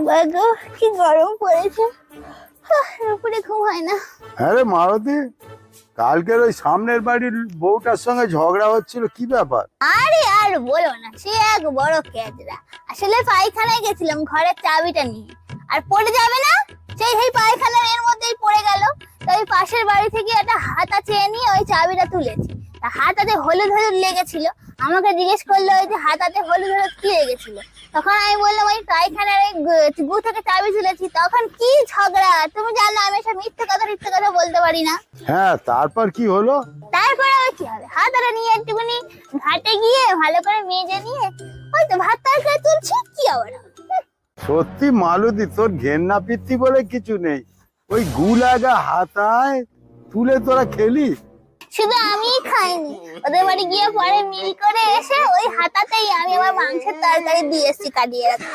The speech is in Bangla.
বাগো কি গরম পড়েছে, দুপুরে ঘুম হয় না। আরে মারুতি, কালকের ওই সামনের বাড়ির বউটার সঙ্গে ঝগড়া হচ্ছিল, কি ব্যাপার? আরে আর বলো না, সে এক বড় ক্যাজরা। আসলে পায়খানায় গেছিলাম ঘরের চাবিটা নিয়ে, আর পড়ে যাবে না, সেই পায়খানার এর মধ্যেই পড়ে গেল। তাই পাশের বাড়ি থেকে একটা হাতা চেয়ে নিয়ে ওই চাবিটা তুলেছি। তা হাতাতে হলুদ হলুদ লেগেছিল। আমাকে জিজ্ঞেস করলো ওই যে হাতাতে হলুদ হলুদ কি লেগেছিল। তখন আমি বললাম ওই পায়খানার গু থেকে চাবি তুলেছি। তখন কি ঝগড়া, তুমি জানো আমি সব মিথ্যে কথা বলতে পারি না। হ্যাঁ, তারপর কি হলো? তারপরে আর কি হবে, হাতাটা নিয়ে একটুখানি ঘাটে গিয়ে ভালো করে মেজে নিয়ে ওই তো ভাত তরকারি তুলছি, কি আবার হবে। সত্যি মালতী, তোর ঘেন্না পিত্তি বলে কিছু নেই। ওই গু লাগা হাতায় তুলে তোরা খেলি? শুধু আমিই খাইনি, ওদের বাড়ি গিয়ে পরে মিল করে এসে ওই হাতাতেই আমি আমার মাংসের তরকারি দিয়ে এসেছি কাটিয়ে রাখা।